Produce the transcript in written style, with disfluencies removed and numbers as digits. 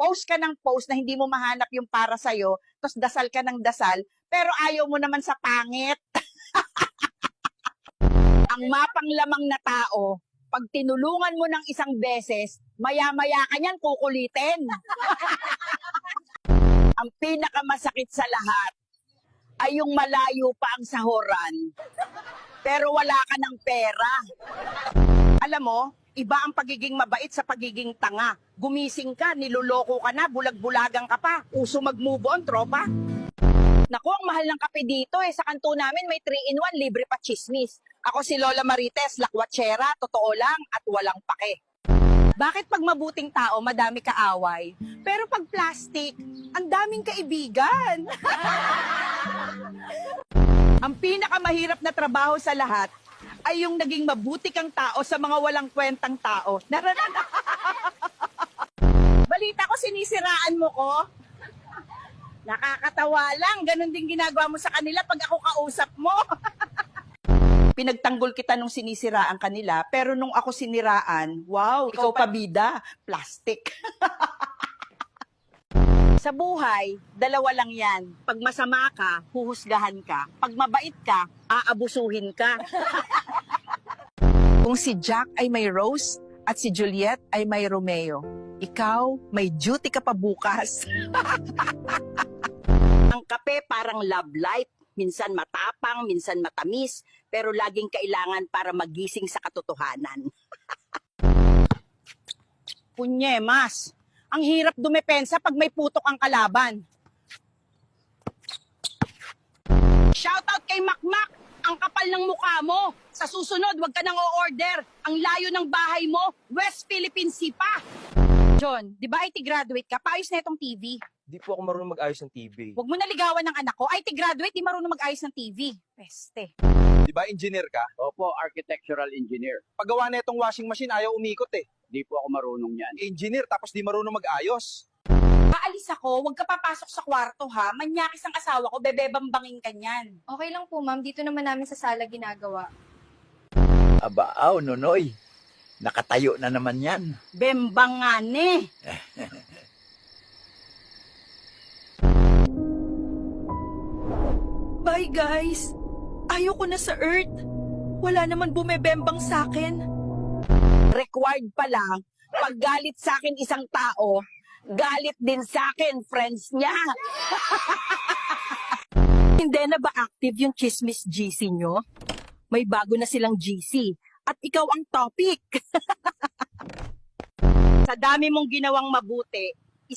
Post ka ng post na hindi mo mahanap yung para sa'yo, tapos dasal ka ng dasal, pero ayaw mo naman sa pangit. Ang mapanglamang na tao, pag tinulungan mo ng isang beses, maya-maya ka niyan kukulitin. Ang pinakamasakit sa lahat ay yung malayo pa ang sahuran, pero wala ka ng pera. Alam mo, iba ang pagiging mabait sa pagiging tanga. Gumising ka, niloloko ka na, bulag-bulagang ka pa. Uso mag-move on, tropa. Naku, ang mahal ng kape dito eh. Sa kanto namin may 3-in-1, libre pa chismis. Ako si Lola Marites, lakwatsera, totoo lang at walang pake. Bakit pag mabuting tao, madami kaaway? Pero pag plastic, ang daming kaibigan. Ang pinakamahirap na trabaho sa lahat ay yung naging mabuti kang tao sa mga walang kwentang tao. Balita ko, sinisiraan mo ko. Nakakatawa lang. Ganon din ginagawa mo sa kanila pag ako kausap mo. Pinagtanggol kita nung sinisiraan kanila, pero nung ako siniraan, wow, ikaw pa bida, plastic. Sa buhay, dalawa lang yan. Pag masama ka, huhusgahan ka. Pag mabait ka, aabusuhin ka. Kung si Jack ay may Rose at si Juliet ay may Romeo, ikaw, may duty ka pa bukas. Ang kape parang love light. Minsan matapang, minsan matamis, pero laging kailangan para magising sa katotohanan. Punyemas, ang hirap dumepensa pag may putok ang kalaban. Shoutout kay Makmak, ang kapal ng mukha mo. Sa susunod, wag ka nang o-order. Ang layo ng bahay mo, West Philippine Sea pa. John, di ba IT graduate ka? Paayos na itong TV. Di po ako marunong mag-ayos ng TV. Huwag mo naligawan ng anak ko. IT graduate, di marunong mag-ayos ng TV. Peste. Di ba engineer ka? Opo, architectural engineer. Paggawa na itong washing machine, ayaw umikot eh. Di po ako marunong yan. Engineer, tapos di marunong mag-ayos. Aalis ako, huwag ka papasok sa kwarto ha. Manyakis ang asawa ko, bebebambangin ka niyan. Okay lang po, ma'am. Dito naman namin sa sala ginagawa. Aba, Nonoy. Nakatayo na naman yan. Bembangane. Bye guys! Ayoko na sa Earth. Wala naman bumebembang sa akin. Required pa lang, pag galit sa akin isang tao, galit din sa akin, friends niya. Hindi na ba active yung Chismis GC nyo? May bago na silang GC. At ikaw ang topic. Sa dami mong ginawang mabuti,